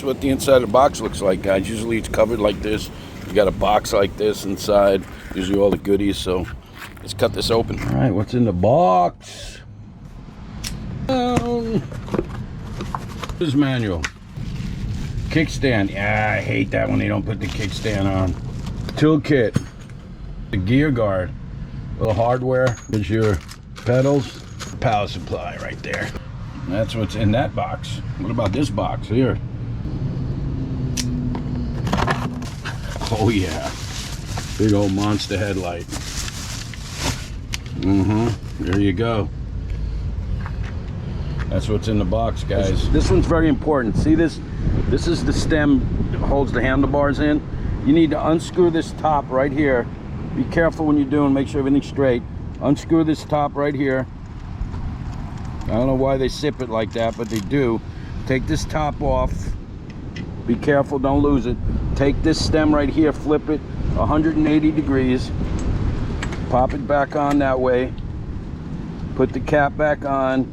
What the inside of the box looks like, guys. Usually it's covered like this. You got a box like this inside, usually all the goodies. So let's cut this open. All right, what's in the box? This manual. Kickstand. Yeah, I hate that when they don't put the kickstand on. Toolkit. The gear guard. A little hardware. There's your pedals. Power supply right there. That's what's in that box. What about this box here? Oh yeah, big old monster headlight. There you go. That's what's in the box, guys. This one's very important. See this? This is the stem that holds the handlebars in. You need to unscrew this top right here. Be careful when you're doing, make sure everything's straight. Unscrew this top right here. I don't know why they zip it like that, but they do. Take this top off. Be careful, don't lose it. Take this stem right here, flip it 180 degrees. Pop it back on that way. Put the cap back on.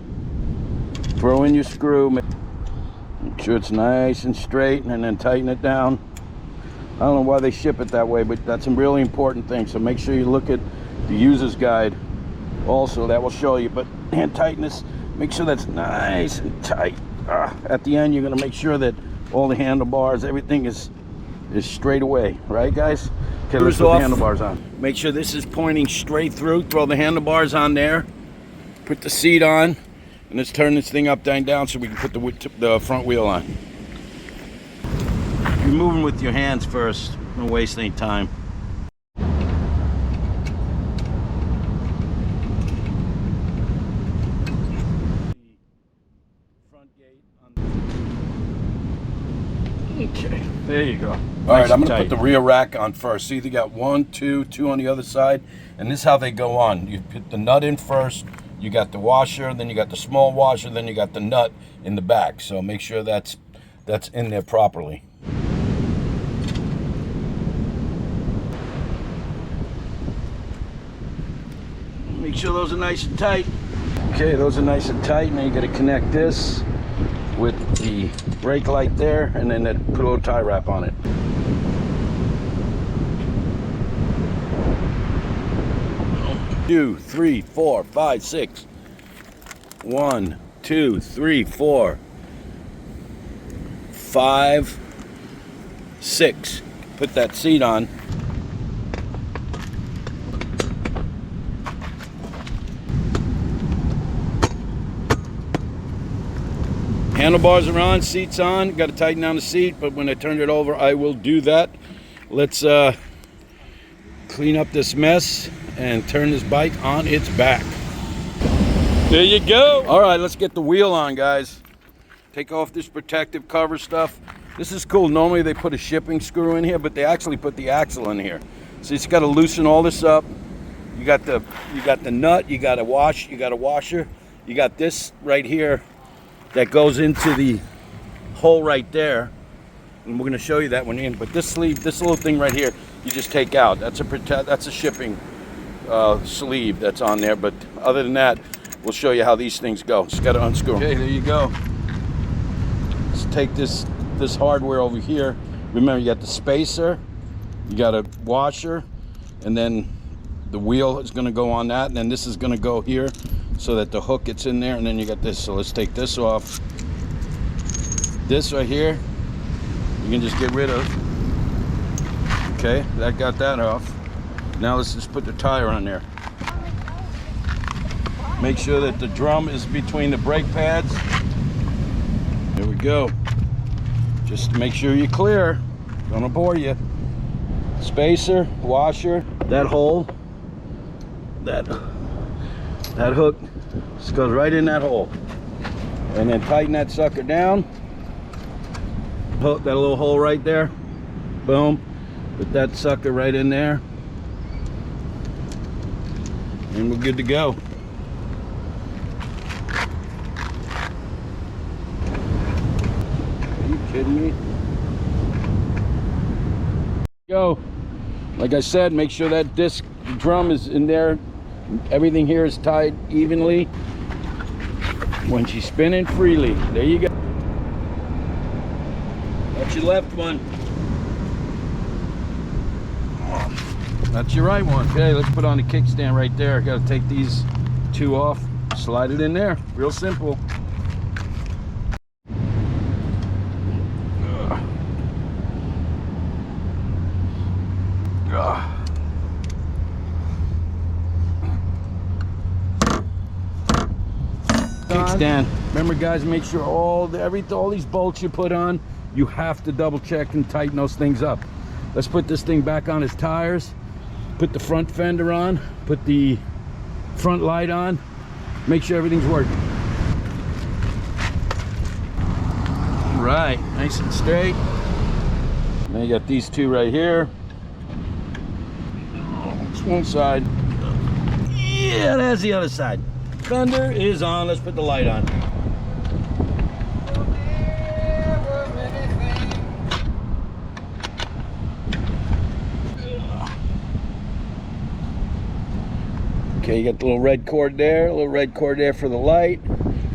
Throw in your screw. Make sure it's nice and straight, and then tighten it down. I don't know why they ship it that way, but that's a really important thing. So make sure you look at the user's guide also. That will show you. But hand tightness, make sure that's nice and tight. At the end, you're going to make sure that all the handlebars, everything is straight away, right, guys? Okay, let's put the handlebars on. Make sure this is pointing straight through. Throw the handlebars on there. Put the seat on, and let's turn this thing upside down so we can put the front wheel on. You're moving with your hands first. Don't waste any time. Okay, there you go. All right, I'm going to put the rear rack on first. See, they got 1, 2 on the other side, and this is how they go on. You put the nut in first, you got the washer, then you got the small washer, then you got the nut in the back. So make sure that's in there properly. Make sure those are nice and tight. Okay, those are nice and tight. Now you got to connect this with the brake light there, and then put a little tie wrap on it. Two, 3, 4, 5, 6. 1, 2, 3, 4, 5, 6. Put that seat on. Handlebars are on, seat's on. Got to tighten down the seat, but when I turn it over, I will do that. Let's clean up this mess and turn this bike on its back. There you go. All right, let's get the wheel on, guys. Take off this protective cover stuff. This is cool. Normally they put a shipping screw in here, but they actually put the axle in here. So it's got to loosen all this up. You got the nut. You got a wash. You got a washer. You got this right here that goes into the hole right there, and we're going to show you that when you're in. But this sleeve, this little thing right here, you just take out. That's a shipping sleeve that's on there. But other than that, we'll show you how these things go. Just got to unscrew them. Okay, there you go. Let's take this hardware over here. Remember, you got the spacer, you got a washer, and then the wheel is going to go on that, and then this is going to go here, so that the hook gets in there, and then you got this. So let's take this off. This right here, you can just get rid of. Okay, that got that off. Now let's just put the tire on there. Make sure that the drum is between the brake pads. There we go. Just make sure you're clear. Gonna bore you. Spacer, washer, that hole, that hook just goes right in that hole. And then tighten that sucker down. Hook that little hole right there. Boom. Put that sucker right in there. And we're good to go. Are you kidding me? Go. Like I said, make sure that disc drum is in there. Everything here is tied evenly. When she's spinning freely, there you go. That's your left one. That's your right one. Okay, let's put on the kickstand right there. Got to take these two off, slide it in there. Real simple. Kickstand. Remember, guys, make sure all these bolts you put on, you have to double check and tighten those things up. Let's put this thing back on its tires. Put the front fender on, put the front light on, make sure everything's working. Right, nice and straight. Now you got these two right here. It's one side. Yeah, that's the other side. Fender is on, let's put the light on. Okay, you got the little red cord there, a little red cord there for the light.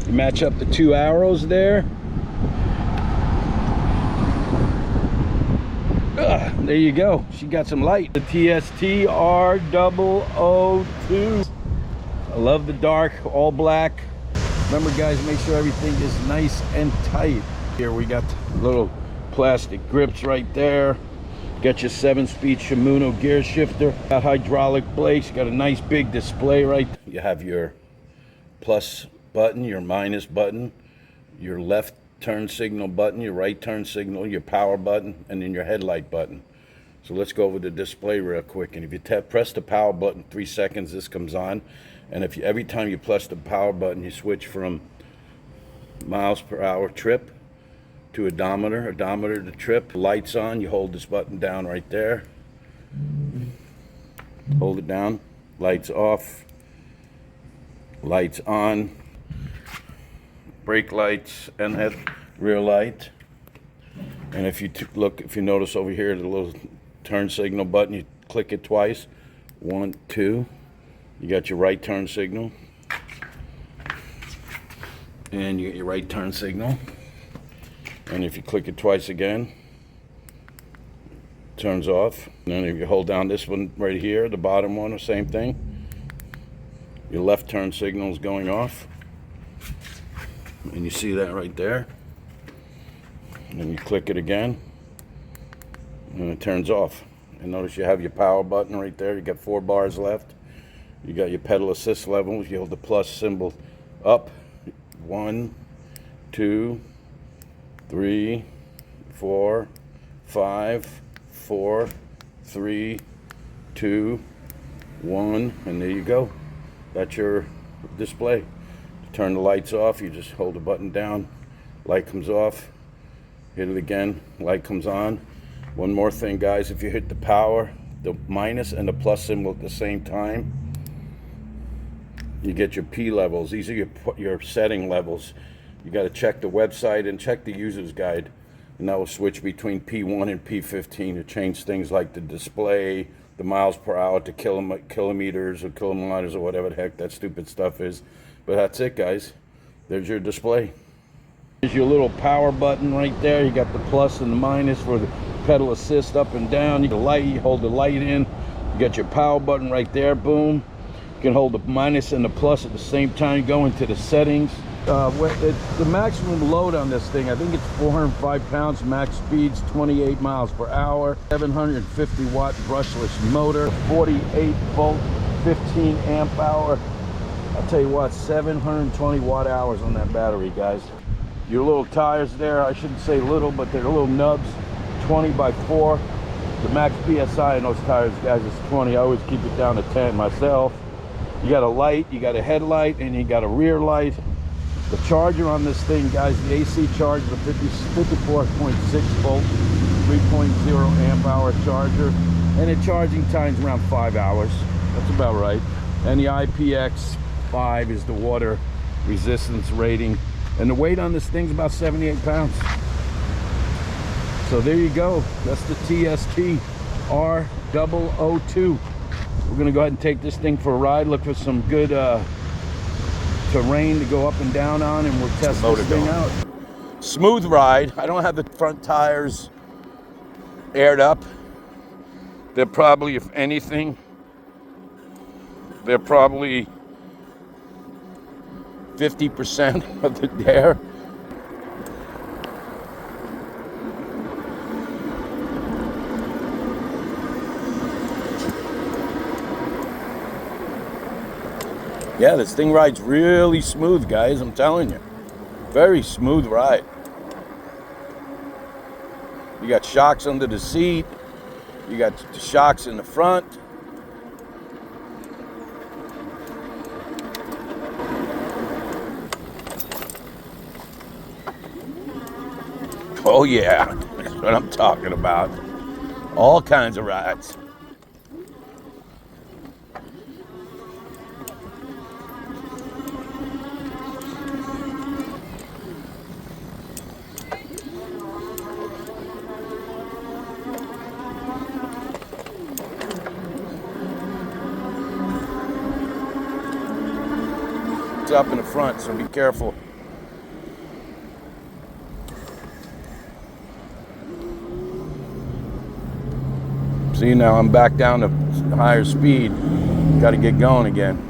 You match up the two arrows there. There you go. She got some light. The TST R002. I love the dark, all black. Remember, guys, make sure everything is nice and tight. Here we got little plastic grips right there. Got your 7-speed Shimano gear shifter. Got hydraulic brakes. Got a nice big display right there. You have your plus button, your minus button, your left turn signal button, your right turn signal, your power button, and then your headlight button. So let's go over the display real quick. And if you press the power button 3 seconds, this comes on. And if you, every time you press the power button, you switch from miles per hour trip to odometer to trip. Lights on, you hold this button down right there. Hold it down. Lights off. Lights on. Brake lights and that rear light. And if you look, if you notice over here, the little turn signal button, you click it twice. 1, 2. You got your right turn signal. And you get your right turn signal. And if you click it twice again, it turns off. And then if you hold down this one right here, the bottom one, the same thing. Your left turn signal is going off. And you see that right there. And then you click it again, and it turns off. And notice you have your power button right there. You got 4 bars left. You got your pedal assist levels. You hold the plus symbol up. 1, 2, 3, 4, 5, 4, 3, 2, 1, and there you go. That's your display. To turn the lights off, you just hold the button down. Light comes off. Hit it again. Light comes on. One more thing, guys. If you hit the power, the minus and the plus symbol at the same time, you get your P levels. These are your setting levels. You got to check the website and check the user's guide, and that will switch between P1 and P15 to change things like the display, the miles per hour to kilometers or kilometers or whatever the heck that stupid stuff is. But that's it, guys. There's your display. There's your little power button right there. You got the plus and the minus for the pedal assist up and down. You hold the light in. You got your power button right there. Boom. You can hold the minus and the plus at the same time. You go into the settings. The maximum load on this thing, I think it's 405 pounds, max speeds 28 miles per hour, 750 watt brushless motor, 48 volt, 15 amp hour. I'll tell you what, 720 watt hours on that battery, guys. Your little tires there, I shouldn't say little, but they're little nubs, 20 by 4. The max PSI in those tires, guys, is 20. I always keep it down to 10 myself. You got a light, you got a headlight, and you got a rear light. The charger on this thing, guys, the AC charger, the 54.6 volt, 3.0 amp hour charger, and the charging time's around 5 hours. That's about right. And the IPX5 is the water resistance rating. And the weight on this thing's about 78 pounds. So there you go. That's the TST R002. We're gonna go ahead and take this thing for a ride, look for some good terrain to go up and down on, and we'll test this thing out. Smooth ride. I don't have the front tires aired up. They're probably, if anything, they're probably 50% of the air. Yeah, this thing rides really smooth, guys, I'm telling you. Very smooth ride. You got shocks under the seat. You got the shocks in the front. Oh yeah, that's what I'm talking about. All kinds of rides. It's up in the front, so be careful. See, now I'm back down to higher speed. Got to get going again.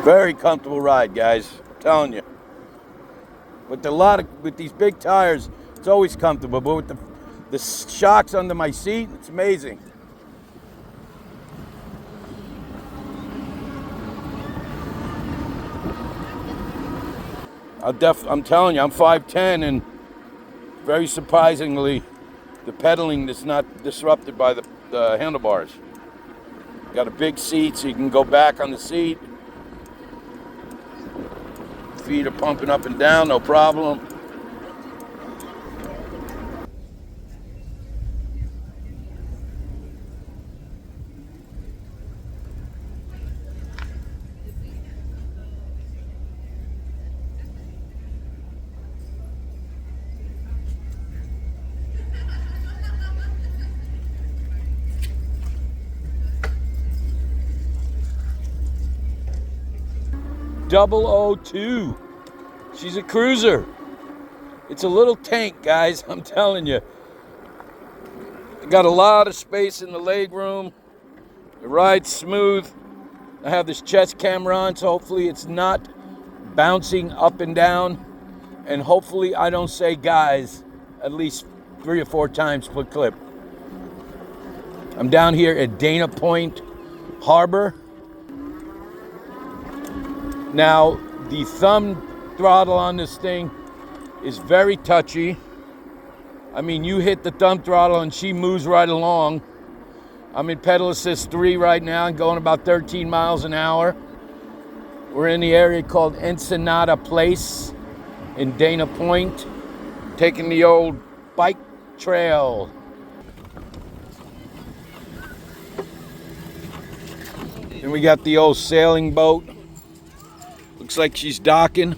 Very comfortable ride, guys. I'm telling you. With these big tires, it's always comfortable. But with the shocks under my seat, it's amazing. I'm telling you, I'm 5'10", and very surprisingly, the pedaling is not disrupted by the handlebars. Got a big seat, so you can go back on the seat. Feet are pumping up and down, no problem. R002. She's a cruiser. It's a little tank, guys, I'm telling you. Got a lot of space in the leg room. It rides smooth. I have this chest camera on, so hopefully it's not bouncing up and down. And hopefully I don't say guys at least 3 or 4 times per clip. I'm down here at Dana Point Harbor. Now, the thumb throttle on this thing is very touchy. I mean, you hit the thumb throttle and she moves right along. I'm in pedal assist 3 right now and going about 13 miles an hour. We're in the area called Ensenada Place in Dana Point, taking the old bike trail. Then we got the old sailing boat. Looks like she's docking.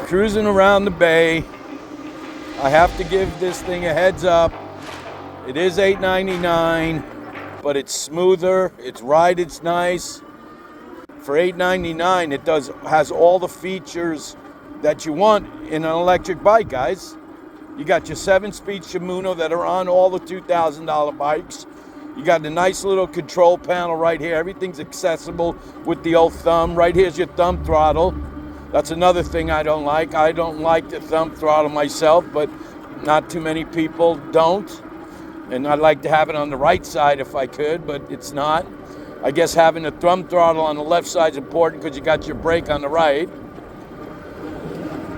Cruising around the bay. I have to give this thing a heads up. It is $8.99, but it's smoother. Its ride, it's nice. For $8.99, it has all the features that you want in an electric bike, guys. You got your 7-speed Shimano that are on all the $2,000 bikes. You got a nice little control panel right here. Everything's accessible with the old thumb. Right here's your thumb throttle. That's another thing I don't like. I don't like the thumb throttle myself, but not too many people don't. And I'd like to have it on the right side if I could, but it's not. I guess having a thumb throttle on the left side is important because you got your brake on the right.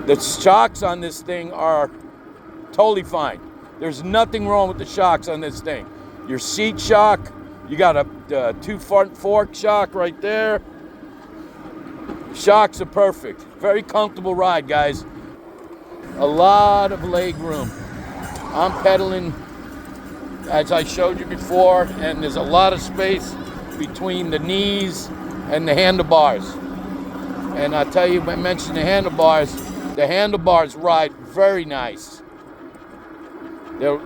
The shocks on this thing are totally fine. There's nothing wrong with the shocks on this thing. Your seat shock, you got a 2 front fork shock right there. Shocks are perfect. Very comfortable ride, guys. A lot of leg room. I'm pedaling, as I showed you before, and there's a lot of space between the knees and the handlebars. And I tell you, when I mentioned the handlebars ride very nice. They're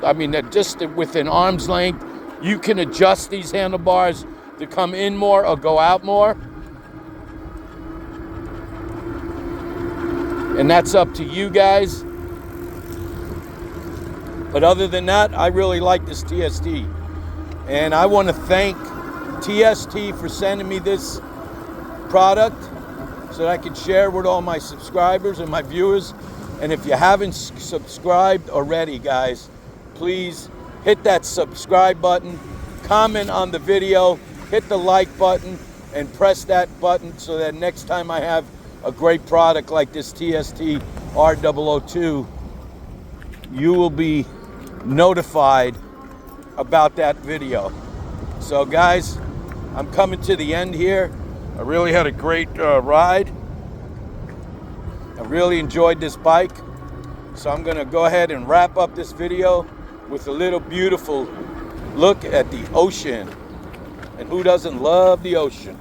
just within arm's length. You can adjust these handlebars to come in more or go out more. And that's up to you guys. But other than that, I really like this TST. And I want to thank TST for sending me this product so that I can share with all my subscribers and my viewers. And if you haven't subscribed already, guys, please hit that subscribe button, comment on the video, hit the like button, and press that button so that next time I have a great product like this TST R002, you will be notified about that video. So guys, I'm coming to the end here. I really had a great ride. I really enjoyed this bike. So I'm gonna go ahead and wrap up this video with a little beautiful look at the ocean. And who doesn't love the ocean?